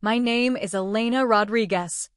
My name is Elena Rodriguez.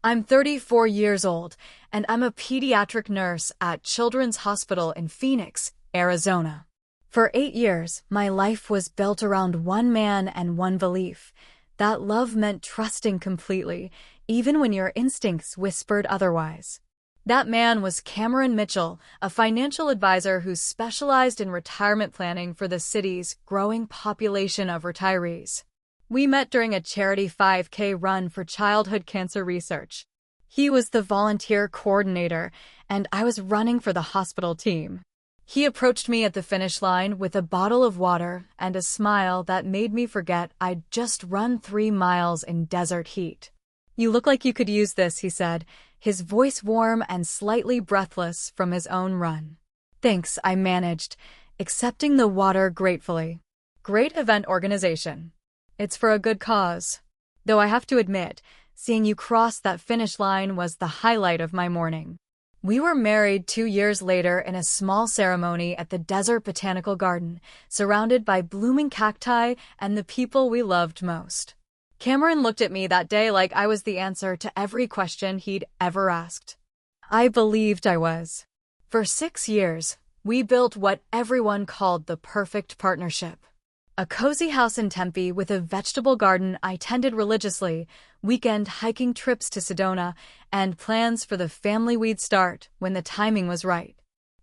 I'm 34 years old, and I'm a pediatric nurse at Children's Hospital in Phoenix, Arizona. For 8 years, my life was built around one man and one belief. That love meant trusting completely, even when your instincts whispered otherwise. That man was Cameron Mitchell, a financial advisor who specialized in retirement planning for the city's growing population of retirees. We met during a charity 5K run for childhood cancer research. He was the volunteer coordinator, and I was running for the hospital team. He approached me at the finish line with a bottle of water and a smile that made me forget I'd just run 3 miles in desert heat. "You look like you could use this," he said, his voice warm and slightly breathless from his own run. "Thanks," I managed, accepting the water gratefully. "Great event organization. It's for a good cause." Though I have to admit, seeing you cross that finish line was the highlight of my morning. We were married 2 years later in a small ceremony at the Desert Botanical Garden, surrounded by blooming cacti and the people we loved most. Cameron looked at me that day like I was the answer to every question he'd ever asked. I believed I was. For 6 years, we built what everyone called the perfect partnership. A cozy house in Tempe with a vegetable garden I tended religiously, weekend hiking trips to Sedona, and plans for the family we'd start when the timing was right.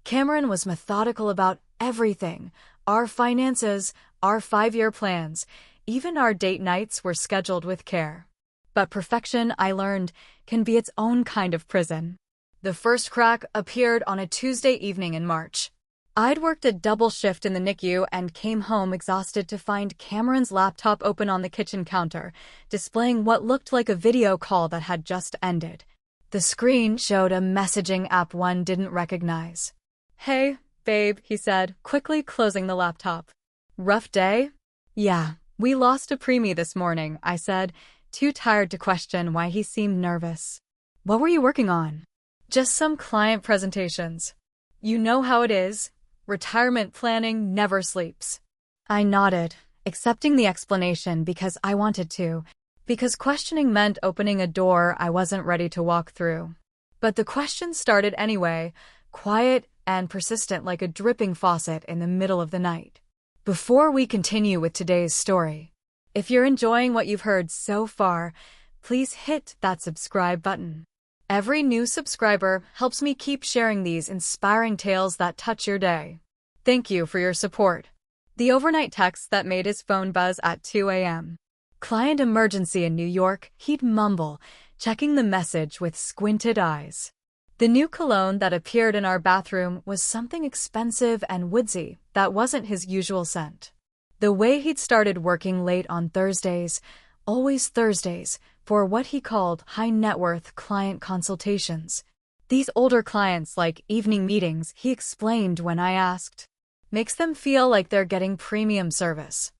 Cameron was methodical about everything: our finances, our 5-year plans. Even our date nights were scheduled with care. But perfection, I learned, can be its own kind of prison. The first crack appeared on a Tuesday evening in March. I'd worked a double shift in the NICU and came home exhausted to find Cameron's laptop open on the kitchen counter, displaying what looked like a video call that had just ended. The screen showed a messaging app one didn't recognize. "Hey, babe," he said, quickly closing the laptop. "Rough day?" "Yeah. We lost a preemie this morning," I said, too tired to question why he seemed nervous. "What were you working on?" "Just some client presentations. You know how it is. Retirement planning never sleeps." I nodded, accepting the explanation because I wanted to, because questioning meant opening a door I wasn't ready to walk through. But the questions started anyway, quiet and persistent like a dripping faucet in the middle of the night. Before we continue with today's story, if you're enjoying what you've heard so far, please hit that subscribe button. Every new subscriber helps me keep sharing these inspiring tales that touch your day. Thank you for your support. The overnight text that made his phone buzz at 2 a.m. "Client emergency in New York," he'd mumble, checking the message with squinted eyes. The new cologne that appeared in our bathroom was something expensive and woodsy that wasn't his usual scent. The way he'd started working late on Thursdays, always Thursdays, for what he called high-net-worth client consultations. These older clients like evening meetings, he explained when I asked. Makes them feel like they're getting premium service.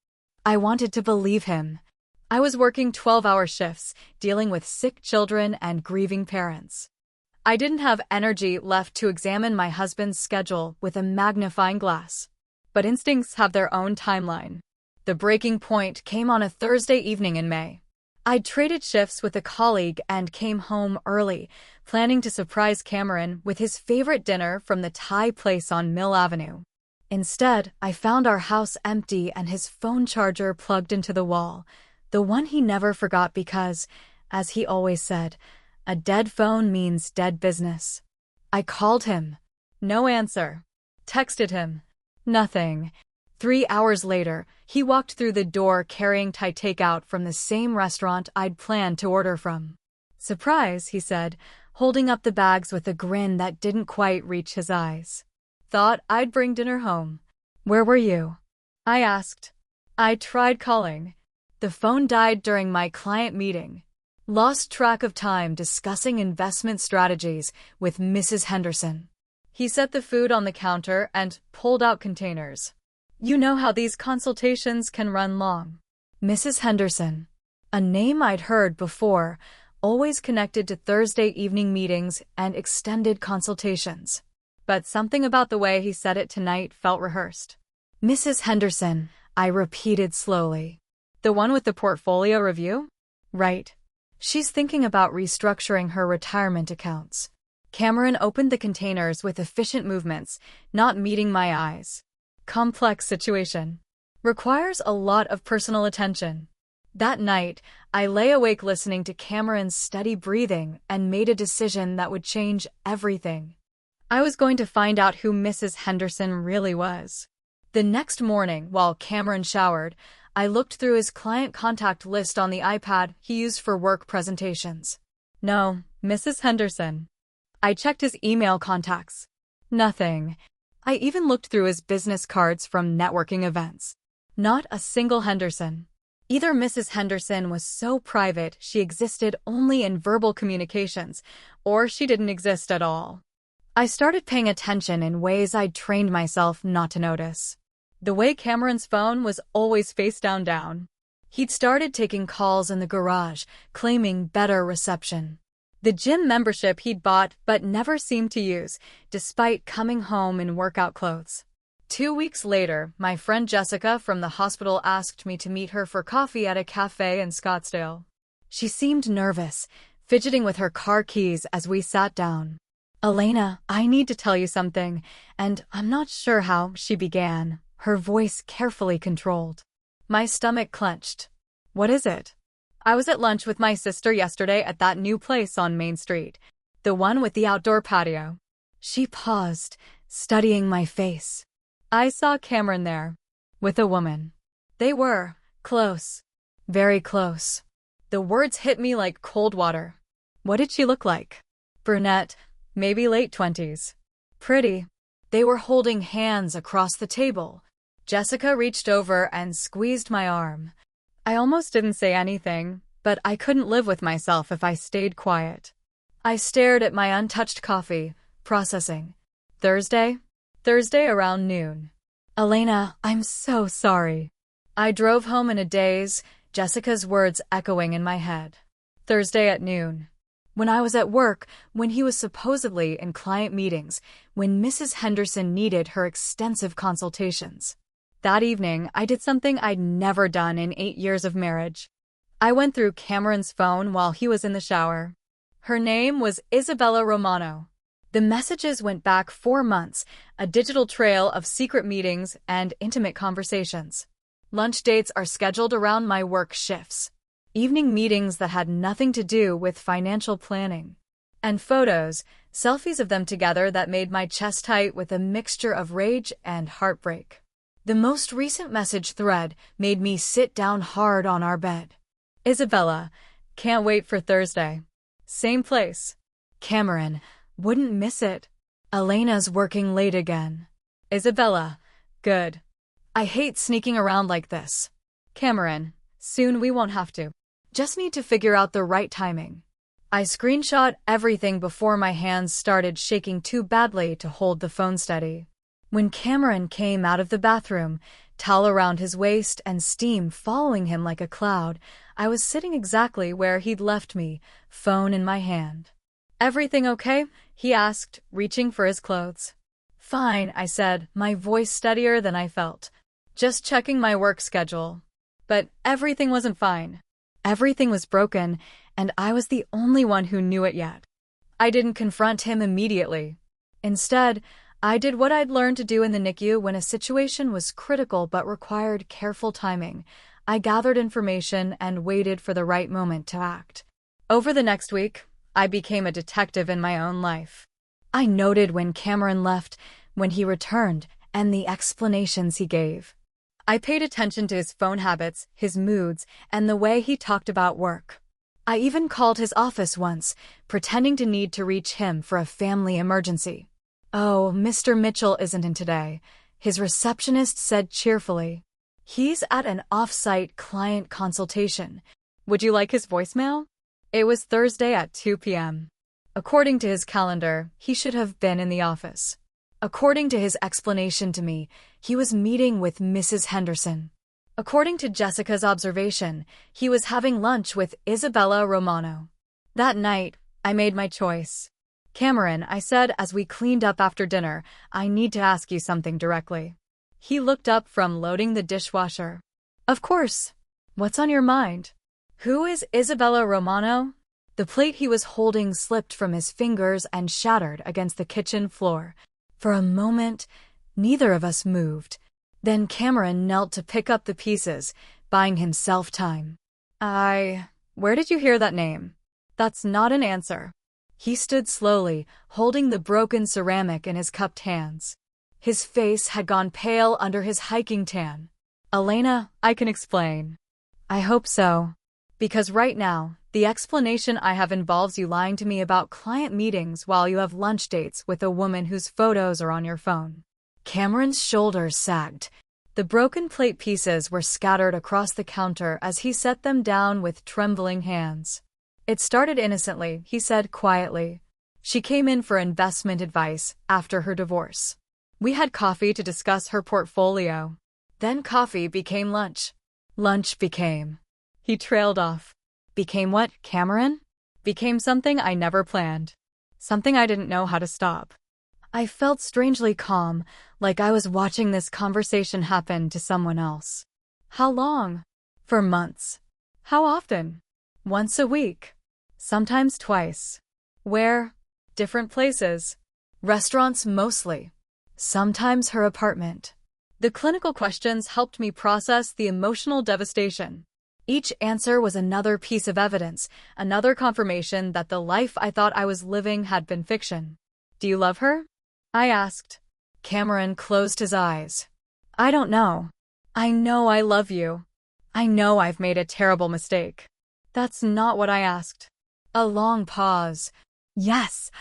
I wanted to believe him. I was working 12-hour shifts, dealing with sick children and grieving parents. I didn't have energy left to examine my husband's schedule with a magnifying glass. But instincts have their own timeline. The breaking point came on a Thursday evening in May. I'd traded shifts with a colleague and came home early, planning to surprise Cameron with his favorite dinner from the Thai place on Mill Avenue. Instead, I found our house empty and his phone charger plugged into the wall, the one he never forgot because, as he always said, a dead phone means dead business. I called him. No answer. Texted him. Nothing. 3 hours later, he walked through the door carrying Thai takeout from the same restaurant I'd planned to order from. "Surprise," he said, holding up the bags with a grin that didn't quite reach his eyes. "Thought I'd bring dinner home." "Where were you?" I asked. "I tried calling. The phone died during my client meeting. Lost track of time discussing investment strategies with Mrs. Henderson." He set the food on the counter and pulled out containers. "You know how these consultations can run long." Mrs. Henderson, a name I'd heard before, always connected to Thursday evening meetings and extended consultations. But something about the way he said it tonight felt rehearsed. "Mrs. Henderson," I repeated slowly. "The one with the portfolio review?" Right. She's thinking about restructuring her retirement accounts. Cameron opened the containers with efficient movements, not meeting my eyes. Complex situation. Requires a lot of personal attention. That night, I lay awake listening to Cameron's steady breathing and made a decision that would change everything. I was going to find out who Mrs. Henderson really was. The next morning, while Cameron showered, I looked through his client contact list on the iPad he used for work presentations. No, Mrs. Henderson. I checked his email contacts. Nothing. I even looked through his business cards from networking events. Not a single Henderson. Either Mrs. Henderson was so private she existed only in verbal communications, or she didn't exist at all. I started paying attention in ways I'd trained myself not to notice. The way Cameron's phone was always face down. He'd started taking calls in the garage, claiming better reception. The gym membership he'd bought but never seemed to use, despite coming home in workout clothes. 2 weeks later, my friend Jessica from the hospital asked me to meet her for coffee at a cafe in Scottsdale. She seemed nervous, fidgeting with her car keys as we sat down. "Elena, I need to tell you something, and I'm not sure how," she began, her voice carefully controlled. My stomach clenched. "What is it?" "I was at lunch with my sister yesterday at that new place on Main Street, the one with the outdoor patio." She paused, studying my face. "I saw Cameron there. With a woman. They were close. Very close." The words hit me like cold water. "What did she look like?" "Brunette, maybe late 20s. Pretty." They were holding hands across the table. Jessica reached over and squeezed my arm. I almost didn't say anything, but I couldn't live with myself if I stayed quiet. I stared at my untouched coffee, processing. Thursday around noon. "Elena, I'm so sorry." I drove home in a daze, Jessica's words echoing in my head. Thursday at noon. When I was at work, when he was supposedly in client meetings, when Mrs. Henderson needed her extensive consultations. That evening, I did something I'd never done in 8 years of marriage. I went through Cameron's phone while he was in the shower. Her name was Isabella Romano. The messages went back 4 months, a digital trail of secret meetings and intimate conversations. Lunch dates are scheduled around my work shifts. Evening meetings that had nothing to do with financial planning. And photos, selfies of them together that made my chest tight with a mixture of rage and heartbreak. The most recent message thread made me sit down hard on our bed. "Isabella, can't wait for Thursday. Same place. Cameron, wouldn't miss it. Elena's working late again. Isabella, good. I hate sneaking around like this. Cameron, soon we won't have to. Just need to figure out the right timing." I screenshot everything before my hands started shaking too badly to hold the phone steady. When Cameron came out of the bathroom, towel around his waist and steam following him like a cloud, I was sitting exactly where he'd left me, phone in my hand. "Everything okay?" he asked, reaching for his clothes. "Fine," I said, my voice steadier than I felt. "Just checking my work schedule." But everything wasn't fine. Everything was broken, and I was the only one who knew it yet. I didn't confront him immediately. Instead, I did what I'd learned to do in the NICU when a situation was critical but required careful timing. I gathered information and waited for the right moment to act. Over the next week, I became a detective in my own life. I noted when Cameron left, when he returned, and the explanations he gave. I paid attention to his phone habits, his moods, and the way he talked about work. I even called his office once, pretending to need to reach him for a family emergency. "Oh, Mr. Mitchell isn't in today," his receptionist said cheerfully. "He's at an off-site client consultation. Would you like his voicemail?" It was Thursday at 2 p.m. According to his calendar, he should have been in the office. According to his explanation to me, he was meeting with Mrs. Henderson. According to Jessica's observation, he was having lunch with Isabella Romano. That night, I made my choice. "Cameron," I said as we cleaned up after dinner, "I need to ask you something directly." He looked up from loading the dishwasher. "Of course. What's on your mind?" Who is Isabella Romano? The plate he was holding slipped from his fingers and shattered against the kitchen floor. For a moment, neither of us moved. Then Cameron knelt to pick up the pieces, buying himself time. Where did you hear that name? That's not an answer. He stood slowly, holding the broken ceramic in his cupped hands. His face had gone pale under his hiking tan. Elena, I can explain. I hope so. Because right now, the explanation I have involves you lying to me about client meetings while you have lunch dates with a woman whose photos are on your phone. Cameron's shoulders sagged. The broken plate pieces were scattered across the counter as he set them down with trembling hands. It started innocently, he said quietly. She came in for investment advice after her divorce. We had coffee to discuss her portfolio. Then coffee became lunch. Lunch became. He trailed off. Became what, Cameron? Became something I never planned. Something I didn't know how to stop. I felt strangely calm, like I was watching this conversation happen to someone else. How long? For months. How often? Once a week. Sometimes twice. Where? Different places. Restaurants mostly. Sometimes her apartment. The clinical questions helped me process the emotional devastation. Each answer was another piece of evidence, another confirmation that the life I thought I was living had been fiction. Do you love her? I asked. Cameron closed his eyes. I don't know. I know I love you. I know I've made a terrible mistake. That's not what I asked. A long pause. Yes,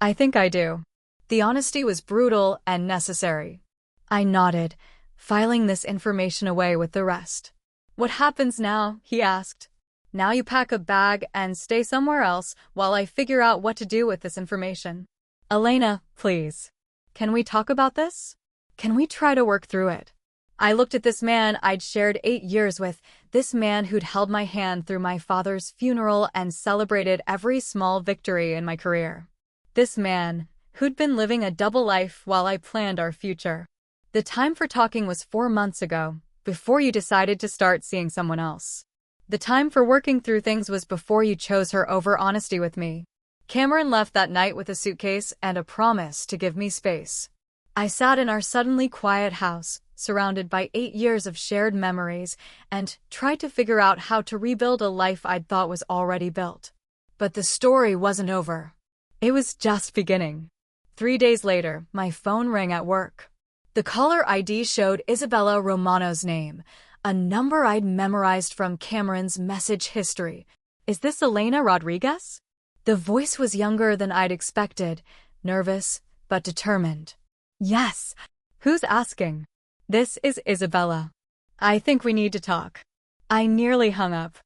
I think I do. The honesty was brutal and necessary. I nodded, filing this information away with the rest. What happens now? He asked. Now you pack a bag and stay somewhere else while I figure out what to do with this information. Elena, please. Can we talk about this? Can we try to work through it? I looked at this man I'd shared 8 years with, this man who'd held my hand through my father's funeral and celebrated every small victory in my career. This man who'd been living a double life while I planned our future. The time for talking was 4 months ago, before you decided to start seeing someone else. The time for working through things was before you chose her over honesty with me. Cameron left that night with a suitcase and a promise to give me space. I sat in our suddenly quiet house, surrounded by 8 years of shared memories, and tried to figure out how to rebuild a life I'd thought was already built. But the story wasn't over. It was just beginning. 3 days later, my phone rang at work. The caller ID showed Isabella Romano's name, a number I'd memorized from Cameron's message history. Is this Elena Rodriguez? The voice was younger than I'd expected, nervous but determined. Yes. Who's asking? This is Isabella. I think we need to talk. I nearly hung up.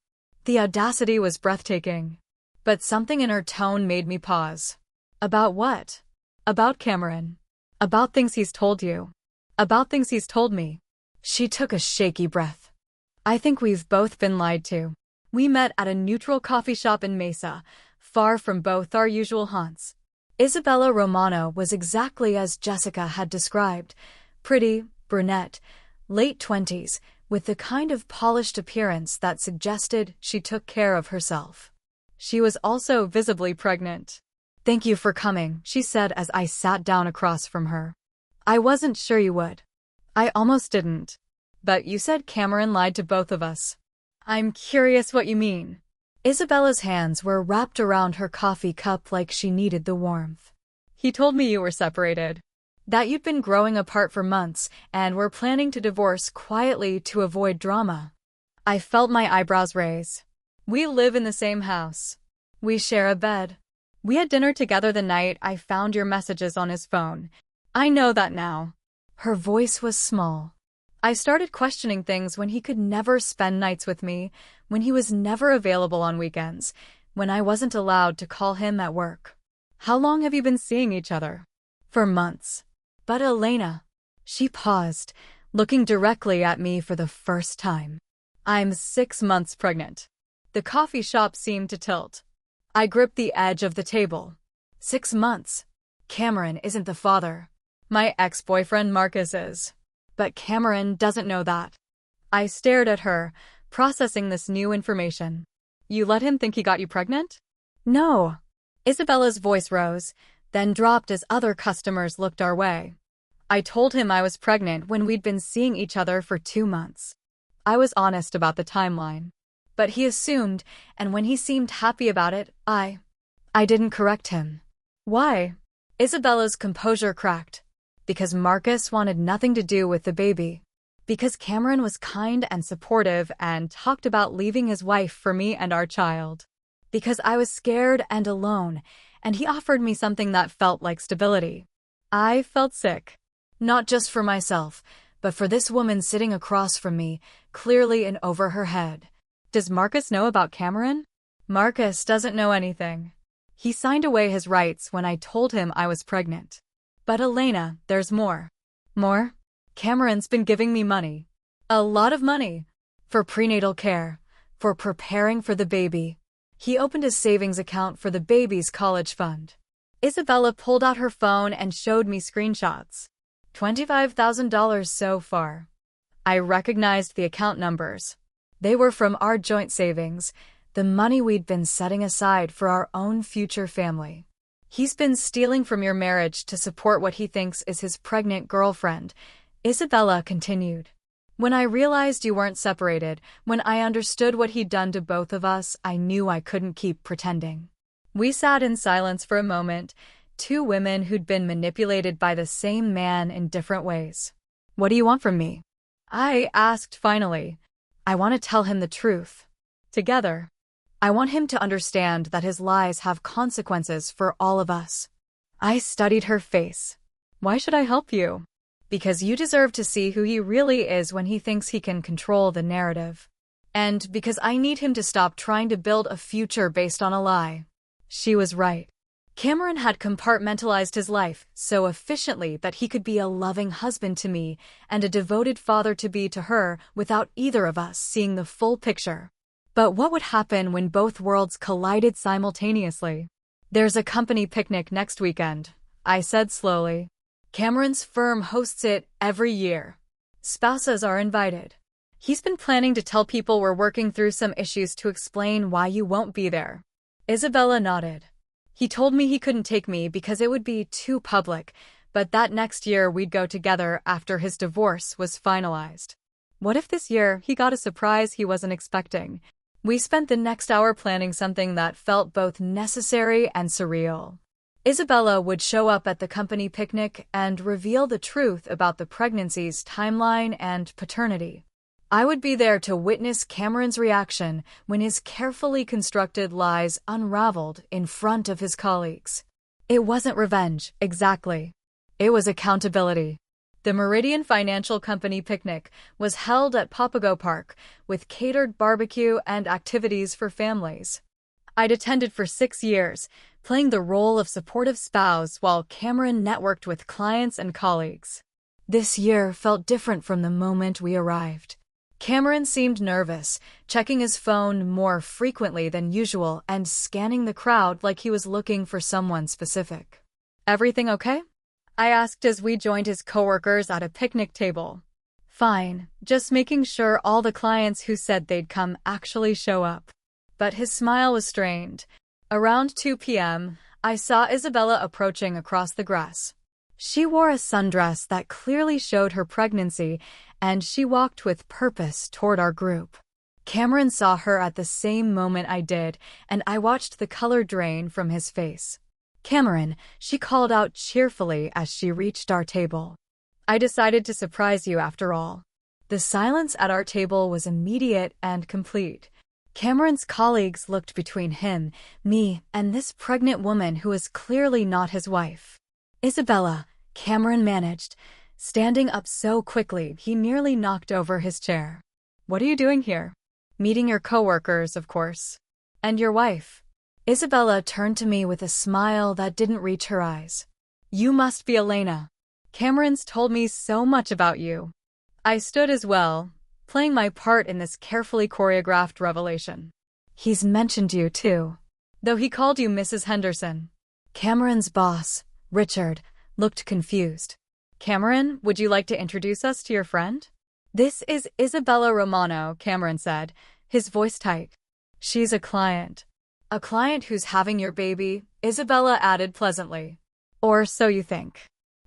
The audacity was breathtaking. But something in her tone made me pause. About what? About Cameron. About things he's told you. About things he's told me. She took a shaky breath. I think we've both been lied to. We met at a neutral coffee shop in Mesa, far from both our usual haunts. Isabella Romano was exactly as Jessica had described. Pretty, brunette, late 20s, with the kind of polished appearance that suggested she took care of herself. She was also visibly pregnant. Thank you for coming, she said as I sat down across from her. I wasn't sure you would. I almost didn't. But you said Cameron lied to both of us. I'm curious what you mean. Isabella's hands were wrapped around her coffee cup like she needed the warmth. He told me you were separated. That you'd been growing apart for months and were planning to divorce quietly to avoid drama. I felt my eyebrows raise. We live in the same house. We share a bed. We had dinner together the night I found your messages on his phone. I know that now. Her voice was small. I started questioning things when he could never spend nights with me, when he was never available on weekends, when I wasn't allowed to call him at work. How long have you been seeing each other? For months. But Elena. She paused, looking directly at me for the first time. I'm 6 months pregnant. The coffee shop seemed to tilt. I gripped the edge of the table. 6 months. Cameron isn't the father. My ex-boyfriend Marcus is. But Cameron doesn't know that. I stared at her, processing this new information. You let him think he got you pregnant? No. Isabella's voice rose, then dropped as other customers looked our way. I told him I was pregnant when we'd been seeing each other for 2 months. I was honest about the timeline. But he assumed, and when he seemed happy about it, I didn't correct him. Why? Isabella's composure cracked. Because Marcus wanted nothing to do with the baby. Because Cameron was kind and supportive and talked about leaving his wife for me and our child. Because I was scared and alone, and he offered me something that felt like stability. I felt sick. Not just for myself, but for this woman sitting across from me, clearly in over her head. Does Marcus know about Cameron? Marcus doesn't know anything. He signed away his rights when I told him I was pregnant. But Elena, there's more. More? Cameron's been giving me money. A lot of money. For prenatal care. For preparing for the baby. He opened a savings account for the baby's college fund. Isabella pulled out her phone and showed me screenshots. $25,000 so far. I recognized the account numbers. They were from our joint savings, the money we'd been setting aside for our own future family. He's been stealing from your marriage to support what he thinks is his pregnant girlfriend, Isabella continued. When I realized you weren't separated, when I understood what he'd done to both of us, I knew I couldn't keep pretending. We sat in silence for a moment, two women who'd been manipulated by the same man in different ways. What do you want from me? I asked finally. I want to tell him the truth. Together. I want him to understand that his lies have consequences for all of us. I studied her face. Why should I help you? Because you deserve to see who he really is when he thinks he can control the narrative. And because I need him to stop trying to build a future based on a lie. She was right. Cameron had compartmentalized his life so efficiently that he could be a loving husband to me and a devoted father-to-be to her without either of us seeing the full picture. But what would happen when both worlds collided simultaneously? There's a company picnic next weekend, I said slowly. Cameron's firm hosts it every year. Spouses are invited. He's been planning to tell people we're working through some issues to explain why you won't be there. Isabella nodded. He told me he couldn't take me because it would be too public, but that next year we'd go together after his divorce was finalized. What if this year he got a surprise he wasn't expecting? We spent the next hour planning something that felt both necessary and surreal. Isabella would show up at the company picnic and reveal the truth about the pregnancy's timeline and paternity. I would be there to witness Cameron's reaction when his carefully constructed lies unraveled in front of his colleagues. It wasn't revenge, exactly. It was accountability. The Meridian Financial Company picnic was held at Papago Park with catered barbecue and activities for families. I'd attended for 6 years, playing the role of supportive spouse while Cameron networked with clients and colleagues. This year felt different from the moment we arrived. Cameron seemed nervous, checking his phone more frequently than usual and scanning the crowd like he was looking for someone specific. Everything okay? I asked as we joined his coworkers at a picnic table. Fine, just making sure all the clients who said they'd come actually show up. But his smile was strained. Around 2 p.m., I saw Isabella approaching across the grass. She wore a sundress that clearly showed her pregnancy, and she walked with purpose toward our group. Cameron saw her at the same moment I did, and I watched the color drain from his face. Cameron, she called out cheerfully as she reached our table. I decided to surprise you after all. The silence at our table was immediate and complete. Cameron's colleagues looked between him, me, and this pregnant woman who was clearly not his wife. Isabella, Cameron managed, standing up so quickly he nearly knocked over his chair. What are you doing here? Meeting your coworkers, of course. And your wife. Isabella turned to me with a smile that didn't reach her eyes. You must be Elena. Cameron's told me so much about you. I stood as well, playing my part in this carefully choreographed revelation. He's mentioned you too, though he called you Mrs. Henderson. Cameron's boss, Richard, looked confused. Cameron, would you like to introduce us to your friend? This is Isabella Romano, Cameron said, his voice tight. She's a client. A client who's having your baby, Isabella added pleasantly. Or so you think.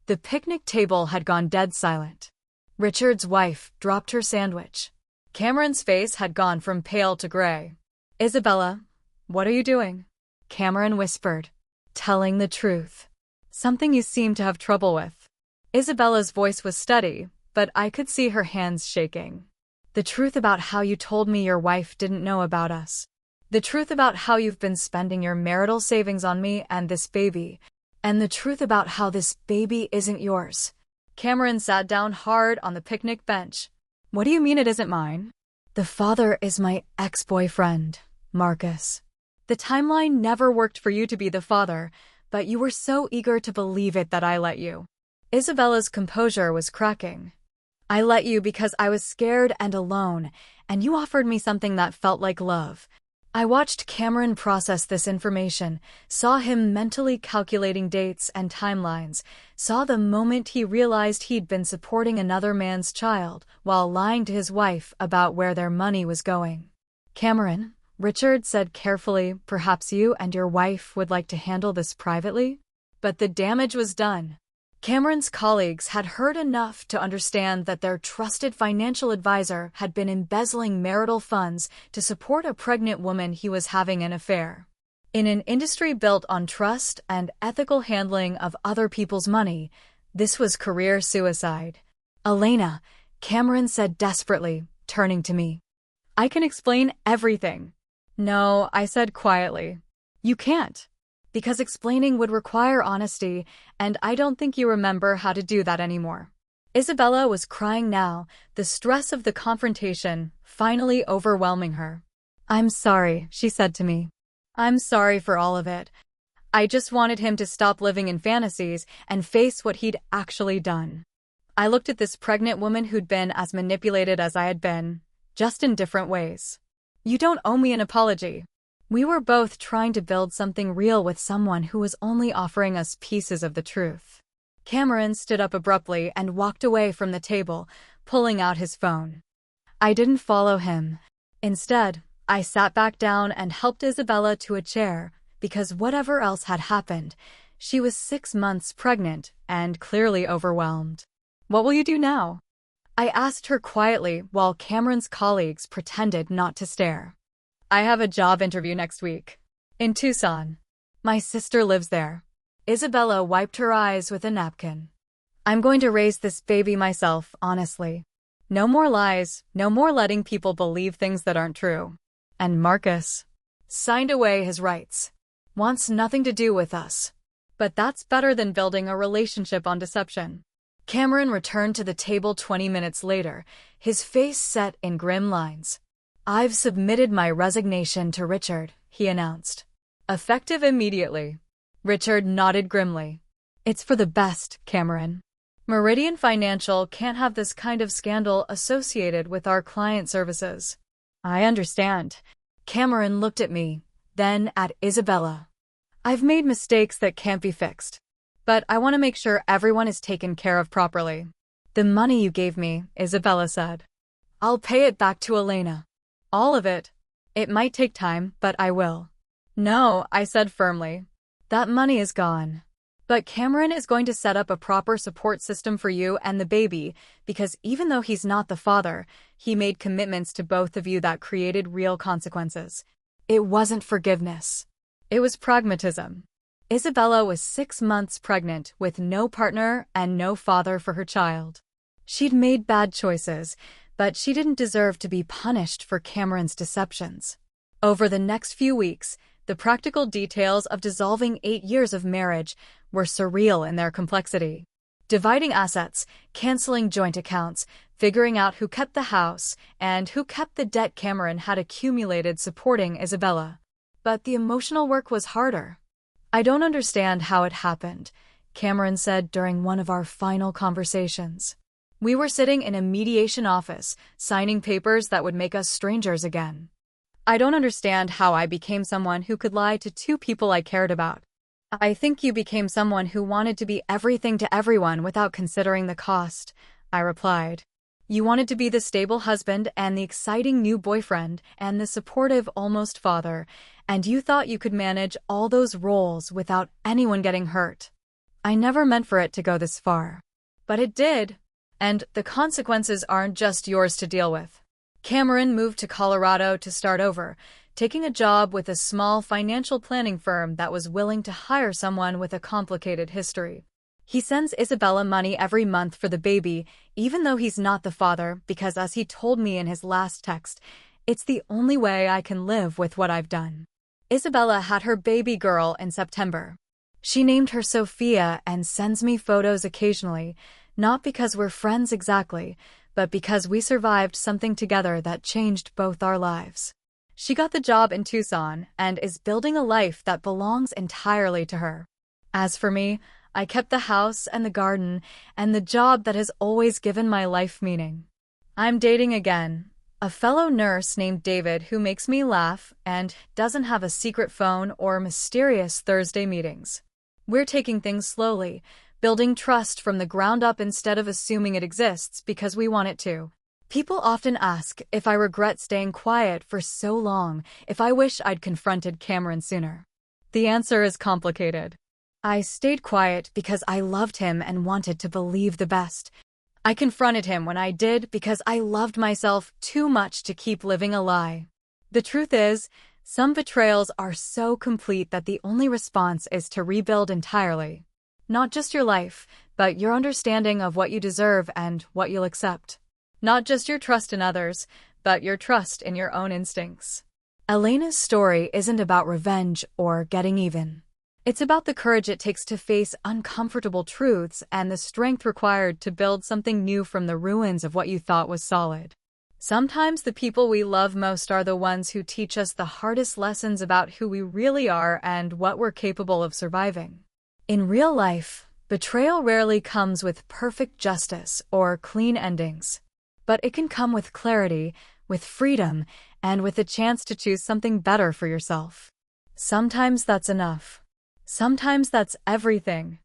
The picnic table had gone dead silent. Richard's wife dropped her sandwich. Cameron's face had gone from pale to gray. Isabella, what are you doing? Cameron whispered. Telling the truth. Something you seem to have trouble with. Isabella's voice was steady, but I could see her hands shaking. The truth about how you told me your wife didn't know about us. The truth about how you've been spending your marital savings on me and this baby. And the truth about how this baby isn't yours. Cameron sat down hard on the picnic bench. What do you mean it isn't mine? The father is my ex-boyfriend, Marcus. The timeline never worked for you to be the father, but you were so eager to believe it that I let you. Isabella's composure was cracking. I let you because I was scared and alone, and you offered me something that felt like love. I watched Cameron process this information, saw him mentally calculating dates and timelines, saw the moment he realized he'd been supporting another man's child while lying to his wife about where their money was going. Cameron, Richard said carefully, perhaps you and your wife would like to handle this privately? But the damage was done. Cameron's colleagues had heard enough to understand that their trusted financial advisor had been embezzling marital funds to support a pregnant woman he was having an affair. In an industry built on trust and ethical handling of other people's money, this was career suicide. Elena, Cameron said desperately, turning to me. I can explain everything. No, I said quietly. You can't. Because explaining would require honesty, and I don't think you remember how to do that anymore. Isabella was crying now, the stress of the confrontation finally overwhelming her. I'm sorry, she said to me. I'm sorry for all of it. I just wanted him to stop living in fantasies and face what he'd actually done. I looked at this pregnant woman who'd been as manipulated as I had been, just in different ways. You don't owe me an apology. We were both trying to build something real with someone who was only offering us pieces of the truth. Cameron stood up abruptly and walked away from the table, pulling out his phone. I didn't follow him. Instead, I sat back down and helped Isabella to a chair, because whatever else had happened, she was 6 months pregnant and clearly overwhelmed. What will you do now? I asked her quietly while Cameron's colleagues pretended not to stare. I have a job interview next week. In Tucson. My sister lives there. Isabella wiped her eyes with a napkin. I'm going to raise this baby myself, honestly. No more lies, no more letting people believe things that aren't true. And Marcus signed away his rights. Wants nothing to do with us. But that's better than building a relationship on deception. Cameron returned to the table 20 minutes later, his face set in grim lines. I've submitted my resignation to Richard, he announced. Effective immediately. Richard nodded grimly. It's for the best, Cameron. Meridian Financial can't have this kind of scandal associated with our client services. I understand. Cameron looked at me, then at Isabella. I've made mistakes that can't be fixed. But I want to make sure everyone is taken care of properly. The money you gave me, Isabella said. I'll pay it back to Elena. All of it. It might take time, but I will. No, I said firmly. That money is gone. But Cameron is going to set up a proper support system for you and the baby, because even though he's not the father, he made commitments to both of you that created real consequences. It wasn't forgiveness. It was pragmatism. Isabella was 6 months pregnant with no partner and no father for her child. She'd made bad choices, but she didn't deserve to be punished for Cameron's deceptions. Over the next few weeks, the practical details of dissolving 8 years of marriage were surreal in their complexity. Dividing assets, canceling joint accounts, figuring out who kept the house, and who kept the debt Cameron had accumulated supporting Isabella. But the emotional work was harder. I don't understand how it happened, Cameron said during one of our final conversations. We were sitting in a mediation office, signing papers that would make us strangers again. I don't understand how I became someone who could lie to 2 people I cared about. I think you became someone who wanted to be everything to everyone without considering the cost, I replied. You wanted to be the stable husband and the exciting new boyfriend and the supportive almost father, and you thought you could manage all those roles without anyone getting hurt. I never meant for it to go this far. But it did. And the consequences aren't just yours to deal with. Cameron moved to Colorado to start over, taking a job with a small financial planning firm that was willing to hire someone with a complicated history. He sends Isabella money every month for the baby, even though he's not the father, because as he told me in his last text, it's the only way I can live with what I've done. Isabella had her baby girl in September. She named her Sophia and sends me photos occasionally, not because we're friends exactly, but because we survived something together that changed both our lives. She got the job in Tucson and is building a life that belongs entirely to her. As for me, I kept the house and the garden and the job that has always given my life meaning. I'm dating again, a fellow nurse named David who makes me laugh and doesn't have a secret phone or mysterious Thursday meetings. We're taking things slowly, building trust from the ground up instead of assuming it exists because we want it to. People often ask if I regret staying quiet for so long, if I wish I'd confronted Cameron sooner. The answer is complicated. I stayed quiet because I loved him and wanted to believe the best. I confronted him when I did because I loved myself too much to keep living a lie. The truth is, some betrayals are so complete that the only response is to rebuild entirely. Not just your life, but your understanding of what you deserve and what you'll accept. Not just your trust in others, but your trust in your own instincts. Elena's story isn't about revenge or getting even. It's about the courage it takes to face uncomfortable truths and the strength required to build something new from the ruins of what you thought was solid. Sometimes the people we love most are the ones who teach us the hardest lessons about who we really are and what we're capable of surviving. In real life, betrayal rarely comes with perfect justice or clean endings. But it can come with clarity, with freedom, and with a chance to choose something better for yourself. Sometimes that's enough. Sometimes that's everything.